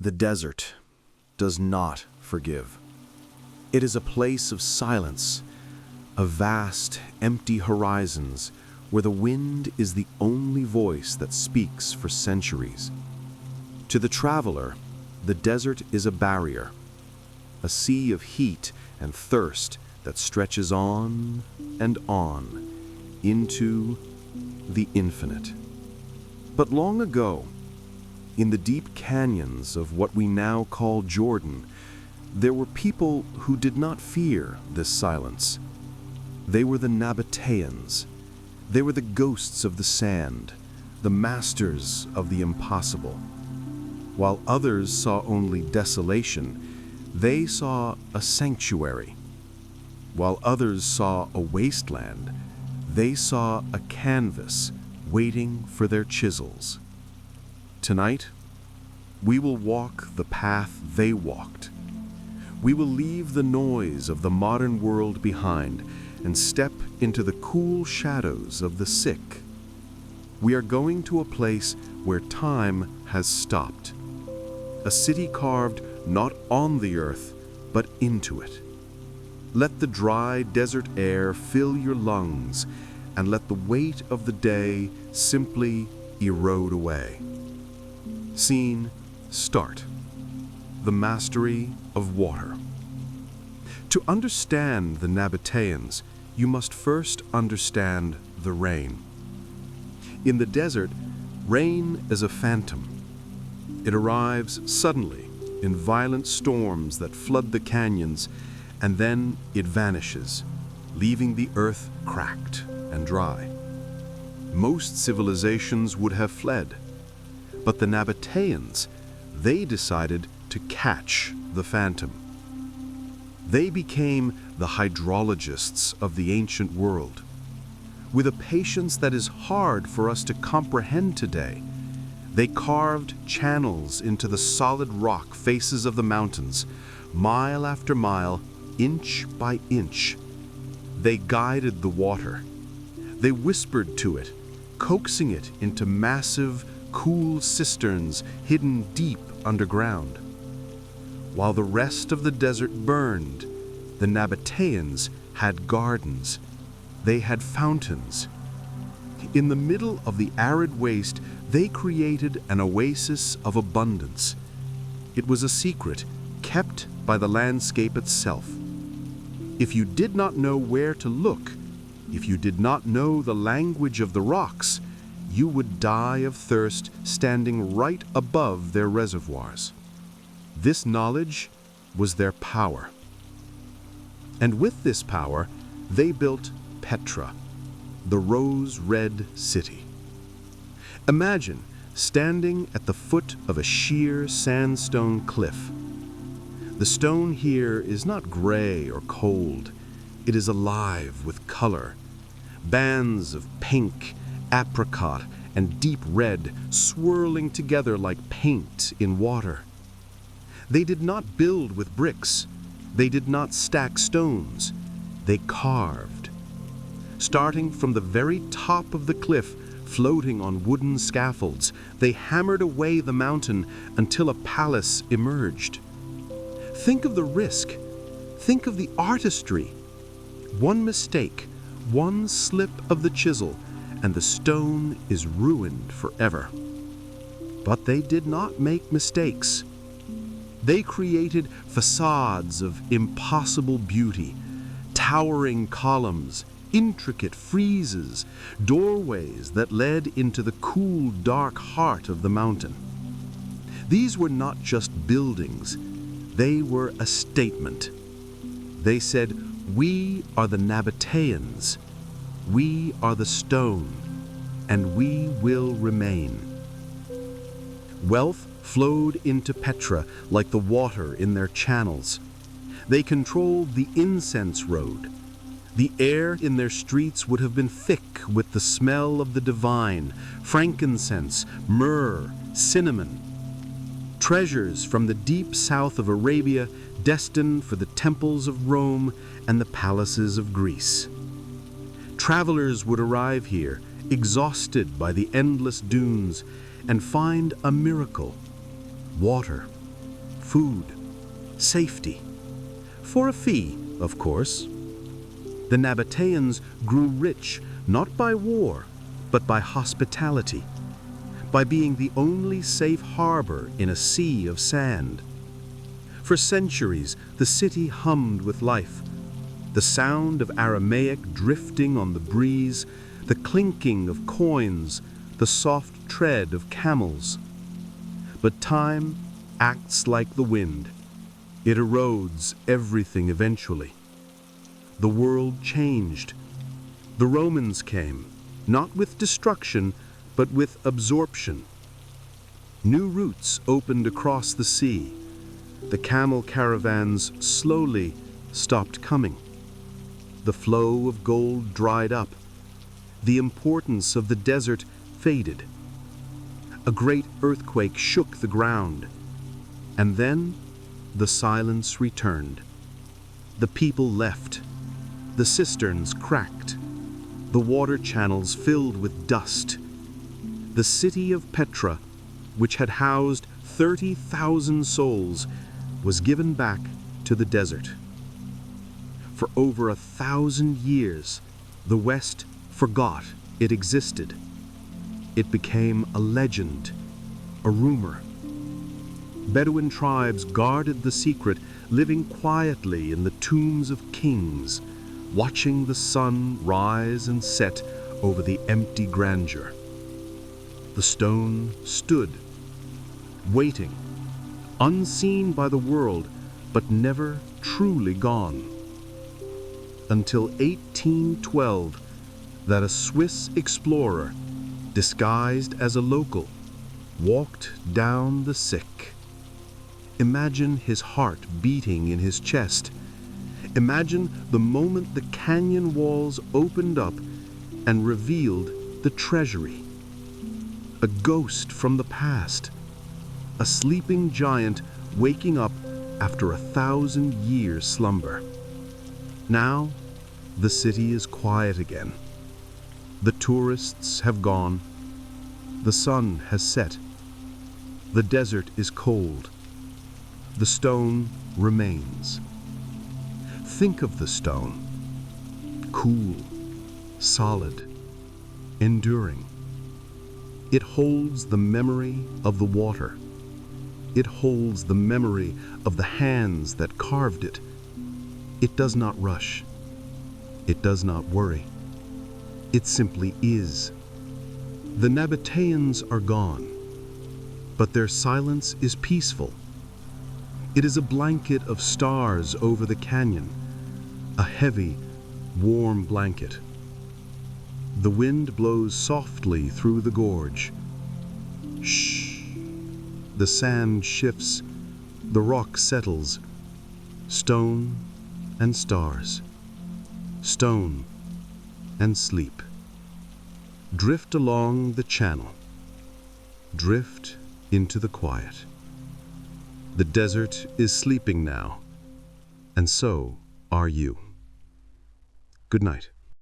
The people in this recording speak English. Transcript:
The desert does not forgive. It is a place of silence, of vast, empty horizons where the wind is the only voice that speaks for centuries. To the traveler, the desert is a barrier, a sea of heat and thirst that stretches on and on into the infinite. But long ago, in the deep canyons of what we now call Jordan, there were people who did not fear this silence. They were the Nabateans. They were the ghosts of the sand, the masters of the impossible. While others saw only desolation, they saw a sanctuary. While others saw a wasteland, they saw a canvas waiting for their chisels. Tonight, we will walk the path they walked. We will leave the noise of the modern world behind and step into the cool shadows of the sick. We are going to a place where time has stopped. A city carved not on the earth, but into it. Let the dry desert air fill your lungs, and let the weight of the day simply erode away. Scene, start. The mastery of water. To understand the Nabateans, you must first understand the rain. In the desert, rain is a phantom. It arrives suddenly in violent storms that flood the canyons, and then it vanishes, leaving the earth cracked and dry. Most civilizations would have fled, but the Nabateans, they decided to catch the phantom. They became the hydrologists of the ancient world. With a patience that is hard for us to comprehend today, they carved channels into the solid rock faces of the mountains, mile after mile, inch by inch. They guided the water. They whispered to it, coaxing it into massive, cool cisterns hidden deep underground. While the rest of the desert burned, the Nabateans had gardens. They had fountains. In the middle of the arid waste, they created an oasis of abundance. It was a secret kept by the landscape itself. If you did not know where to look, if you did not know the language of the rocks, you would die of thirst standing right above their reservoirs. This knowledge was their power. And with this power, they built Petra, the rose-red city. Imagine standing at the foot of a sheer sandstone cliff. The stone here is not gray or cold. It is alive with color. Bands of pink, apricot, and deep red swirling together like paint in water. They did not build with bricks. They did not stack stones. They carved. Starting from the very top of the cliff, floating on wooden scaffolds, they hammered away the mountain until a palace emerged. Think of the risk. Think of the artistry. One mistake, one slip of the chisel, and the stone is ruined forever. But they did not make mistakes. They created facades of impossible beauty, towering columns, intricate friezes, doorways that led into the cool, dark heart of the mountain. These were not just buildings, they were a statement. They said, "We are the Nabateans, we are the stone, and we will remain." Wealth flowed into Petra like the water in their channels. They controlled the incense road. The air in their streets would have been thick with the smell of the divine, frankincense, myrrh, cinnamon. Treasures from the deep south of Arabia destined for the temples of Rome and the palaces of Greece. Travelers would arrive here, exhausted by the endless dunes, and find a miracle: water, food, safety. For a fee, of course. The Nabateans grew rich not by war, but by hospitality, by being the only safe harbor in a sea of sand. For centuries, the city hummed with life. The sound of Aramaic drifting on the breeze, the clinking of coins, the soft tread of camels. But time acts like the wind. It erodes everything eventually. The world changed. The Romans came, not with destruction, but with absorption. New routes opened across the sea. The camel caravans slowly stopped coming. The flow of gold dried up. The importance of the desert faded. A great earthquake shook the ground. And then the silence returned. The people left. The cisterns cracked. The water channels filled with dust. The city of Petra, which had housed 30,000 souls, was given back to the desert. For over 1,000 years, the West forgot it existed. It became a legend, a rumor. Bedouin tribes guarded the secret, living quietly in the tombs of kings, watching the sun rise and set over the empty grandeur. The stone stood, waiting, unseen by the world, but never truly gone. Until 1812, that a Swiss explorer, disguised as a local, walked down the sick. Imagine his heart beating in his chest. Imagine the moment the canyon walls opened up and revealed the treasury. A ghost from the past, a sleeping giant waking up after 1,000 years slumber. Now, the city is quiet again. The tourists have gone. The sun has set. The desert is cold. The stone remains. Think of the stone. Cool, solid, enduring. It holds the memory of the water. It holds the memory of the hands that carved it. It does not rush. It does not worry. It simply is. The Nabateans are gone, but their silence is peaceful. It is a blanket of stars over the canyon, a heavy, warm blanket. The wind blows softly through the gorge. Shh. The sand shifts, the rock settles. Stone and stars. Stone and sleep. Drift along the channel. Drift into the quiet. The desert is sleeping now, and so are you. Good night.